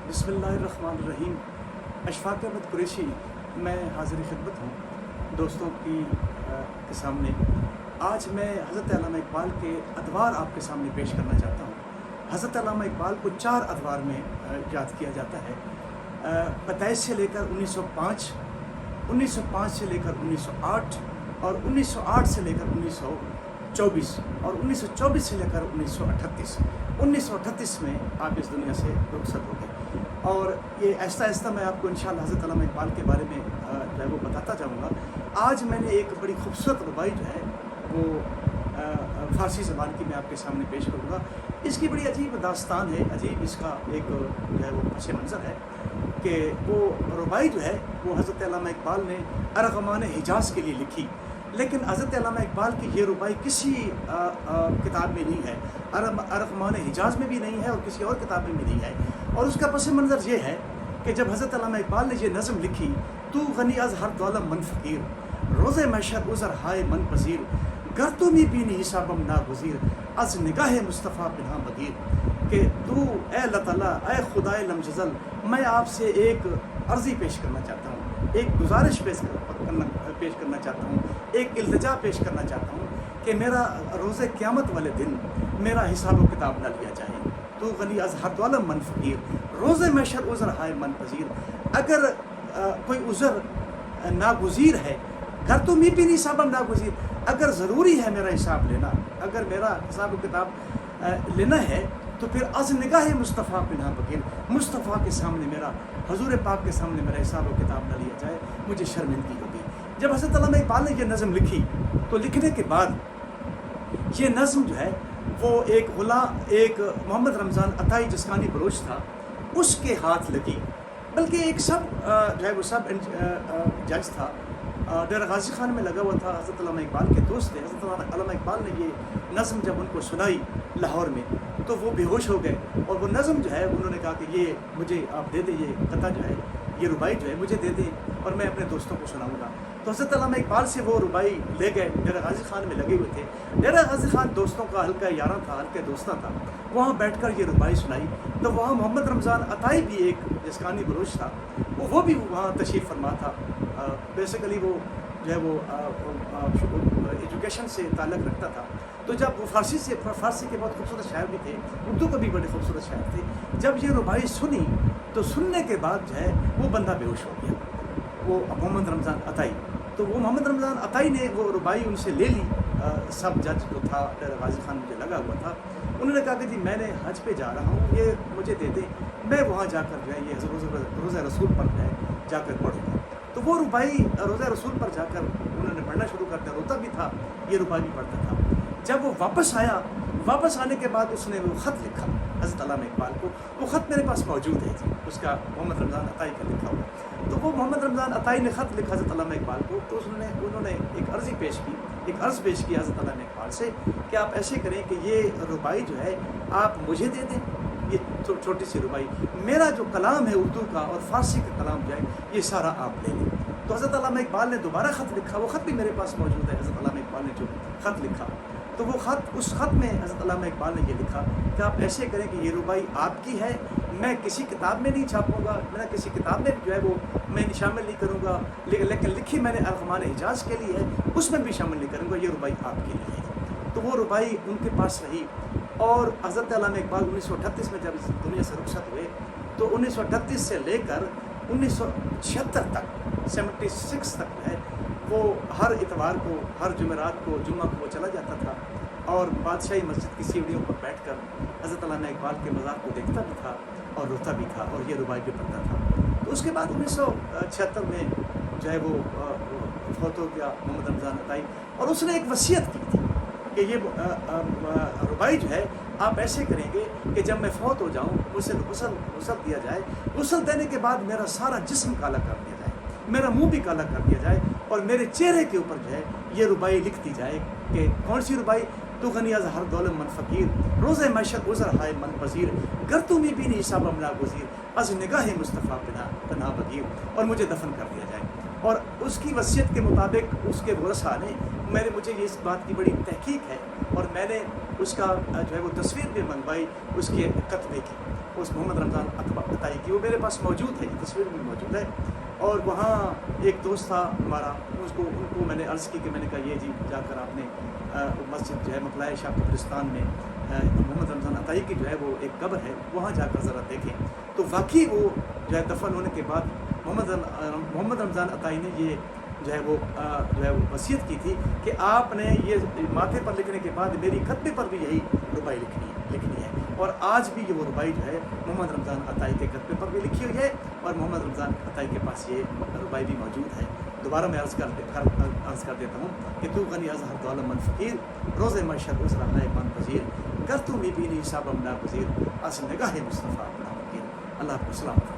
बिस्मिल्लाहिर्रहमानिर्रहीम। अशफाक अहमद कुरैशी मैं हाज़िर खिदमत हूँ दोस्तों के सामने। आज मैं हज़रत अल्लामा इकबाल के अदवार आपके सामने पेश करना चाहता हूँ। हज़रत अल्लामा इकबाल को 4 अदवार में याद किया जाता है। 25 से लेकर 1905, 1905 से लेकर 1908 और 1908 से लेकर 1924 और 1924 से लेकर 1938। 1938 में आप इस दुनिया से रुखसत हो गए। और ये आहिस्ता आहिस्ता मैं आपको इंशाअल्लाह हज़रत अल्लामा इकबाल के बारे में जो है वो बताता जाऊँगा। आज मैंने एक बड़ी खूबसूरत रुबाई जो है वो फ़ारसी ज़बान की मैं आपके सामने पेश करूँगा। इसकी बड़ी अजीब दास्तान है, अजीब इसका एक जो है वो पस मंज़र है कि वो रुबाई जो है वो हज़रत अल्लामा इकबाल ने अरग़मान हिजाज़ के लिए लिखी, लेकिन हज़रत अल्लामा इकबाल की ये रुबाई किसी किताब में नहीं है, अरग़मान हिजाज़ में भी नहीं है और किसी और किताब में भी नहीं है। और उसका पस मंज़र ये है कि जब हज़रत अल्लामा इकबाल ने ये नज़म लिखी, तू गनी अज़ हर दौलम मन फ़कीर, रोज़े महशर उज़र हाय मन पज़ीर, गर तू मी बीनी हिसाबम नागुज़ीर, अज़ निगाह मुस्तफ़ा बिना बगीर। कि तू ए अल्लाह ताला, ए खुदाए लमजज़ल, मैं आपसे एक अर्ज़ी पेश करना चाहता हूँ, एक गुजारिश पेश करना चाहता हूँ, एक इल्तिजा पेश करना चाहता हूँ कि मेरा रोज़े क़यामत वाले दिन मेरा हिसाब व किताब न लिया जाए। तू गनी अज़ हर दौलम मन फ़कीर, रोज़े महशर उज़र हाय मन पज़ीर। अगर कोई उज़र नागुज़ीर है, घर तो मी भी नहीं हिसाबम नागुज़ीर, अगर ज़रूरी है मेरा हिसाब लेना, अगर मेरा हिसाब व किताब लेना है तो फिर अज़ निगाह मुस्तफ़ा बिना बगीर, मुस्तफ़ा के सामने मेरा, हजूर पाक के सामने मेरा हिसाब व किताब न लिया जाए, मुझे शर्मिंदगी होगी। जब हज़रत अल्लामा इकबाल ने ये नज़म लिखी तो लिखने के बाद ये नज़म जो है वो एक मोहम्मद रमज़ान अताई जस्कानी बलोच था, उसके हाथ लगी। बल्कि एक सब जो है वो सब जज था, डेरा गाजी खान में लगा हुआ था, हज़रत अल्लामा इकबाल के दोस्त थे। हज़रत अल्लामा इकबाल ने ये नज़म जब उनको सुनाई लाहौर में तो वो बेहोश हो गए और वो नज़म जो है उन्होंने कहा कि ये मुझे आप दे दें, ये कथा जो है, ये रुबाई जो है मुझे दे दें और मैं अपने दोस्तों को सुनाऊँगा। तो हज़रत अल्लामा इकबाल से वो रुबाई ले गए, डेरा गाजी खान में लगे हुए थे। डेरा गाजी खान दोस्तों का हल्का यारा था, हल्के दोस्ता था। वहाँ बैठकर ये रुबाई सुनाई तो वहाँ मोहम्मद रमज़ान अताई भी एक जस्कानी बलोच था, वो भी वहाँ तशरीफ़ फरमा था। बेसिकली वो जो है वो एजुकेशन से ताल्लुक़ रखता था। तो जब वो फ़ारसी के बहुत खूबसूरत शायर भी थे, उर्दू के भी बड़े खूबसूरत शायर थे। जब ये रुबाई सुनी तो सुनने के बाद जो है वो बंदा बेहोश हो गया, वो मोहम्मद रमज़ान अताई। तो वो मोहम्मद रमज़ान अताई ने वो रुबाई उनसे ले ली। सब जज जो था डेरा गाजी खान मुझे लगा हुआ था, उन्होंने कहा कि जी मैंने हज पे जा रहा हूँ, ये मुझे दे दें, मैं वहाँ जाकर जो है ये रोज़ा रसूल पर जो है जाकर पढ़ूँगा। तो वो रुबाई रोज़ा रसूल पर जाकर उन्होंने पढ़ना शुरू कर दिया, रोता भी था, ये रुबाई भी पढ़ता था। जब वो वापस आया, वापस आने के बाद उसने वो ख़त लिखा हज़रत अल्लामा इकबाल को। वो ख़त मेरे पास मौजूद है जी, उसका मोहम्मद रमज़ान अताई का लिखा हुआ। तो वो मोहम्मद रमज़ान अताई ने ख़त लिखा हज़रत अल्लामा इकबाल को। तो उन्होंने एक अर्ज़ी पेश की, एक अर्ज़ पेश की हज़रत अल्लामा इकबाल से कि आप ऐसे करें कि ये रुबाई जो है आप मुझे दे दें, ये छोटी सी रुबाई, मेरा जो कलाम है उर्दू का और फ़ारसी का कलाम जो है ये सारा आप ले लें। तो हज़रत अल्लामा इकबाल ने दोबारा ख़त लिखा, वो ख़त भी मेरे पास मौजूद है। हज़रत अल्लामा इकबाल ने जो ख़त लिखा, तो वो ख़त, उस ख़त में हज़रत अल्लामा इकबाल ने ये लिखा कि आप ऐसे करें कि ये रुबाई आपकी है, मैं किसी किताब में नहीं छापूँगा, मैं किसी किताब में जो है वो मैं शामिल नहीं करूँगा, लेकिन लिखी मैंने अरग़मान हिजाज़ के लिए है, उसमें भी शामिल नहीं करूँगा, ये रुबाई आपके लिए है। तो वो रुबाई उनके पास रही। और हज़रत अल्लामा इकबाल 1938 में जब इस दुनिया से रुखसत हुए तो 1938 से लेकर 1976 तक, 76 तक है, वो हर इतवार को, हर जुमेरात को, जुम्मा को वो चला जाता था और बादशाही मस्जिद की सीढ़ियों पर बैठकर हज़रत अल्लामा इकबाल के मज़ार को देखता भी था और रोता भी था और ये रुबाई भी पढ़ता था। तो उसके बाद 1976 में जो है वो फौत हो गया मोहम्मद रमज़ान अताई, और उसने एक वसीयत की थी कि ये रुबाई जो है आप ऐसे करेंगे कि जब मैं फौत हो जाऊँ मुझसे गुस्ल दिया जाए, गुस्ल देने के बाद मेरा सारा जिस्म काला कर दिया जाए, मेरा मुंह भी काला कर दिया जाए और मेरे चेहरे के ऊपर जो है ये रुबाई लिख दी जाए कि कौन सी रुबाई, तू गनी अज़ हर दौलम मन फ़कीर, रोज़े महशर उज़र हाय मन पज़ीर, गर तू मी बीनी हिसाबम नागुज़ीर, अज़ निगाह मुस्तफ़ा बिना बगीर, और मुझे दफन कर दिया जाए। اور اس کی وصیت کے مطابق اس کے ورثاء نے مجھے یہ اس بات کی بڑی تحقیق ہے، اور میں نے اس کا جو ہے وہ تصویر بھی منگوائی، اس کے کتبے کی، اس محمد رمضان عطائی کی، وہ میرے پاس موجود ہے، یہ تصویر بھی موجود ہے۔ اور وہاں ایک دوست تھا ہمارا، ان کو میں نے عرض کی کہ میں نے کہا یہ جی جا کر آپ نے مسجد جو ہے مطلع شاہ قبرستان میں محمد رمضان عطائی کی جو ہے وہ ایک قبر ہے، وہاں جا کر ذرا دیکھیں۔ تو واقعی وہ جو ہے دفن ہونے کے بعد محمد رمضان عطائی نے یہ جو ہے وہ وصیت کی تھی کہ آپ نے یہ ماتھے پر لکھنے کے بعد میری خطبے پر بھی یہی ربائی لکھنی ہے، اور آج بھی یہ وہ ربائی جو ہے محمد رمضان عطائی کے خطبے پر بھی لکھی ہوئی ہے، اور محمد رمضان عطائی کے پاس یہ ربائی بھی موجود ہے۔ دوبارہ میں عرض کر دیتا ہوں کہ تو غنی از ہر دولت من فقیر، روز محشر عذر نائبان پذیر، گر تو می بینی حساب ناگزیر، از نگاہ مصطفیٰ بنا فقیر۔ اللہ آپ کو سلامت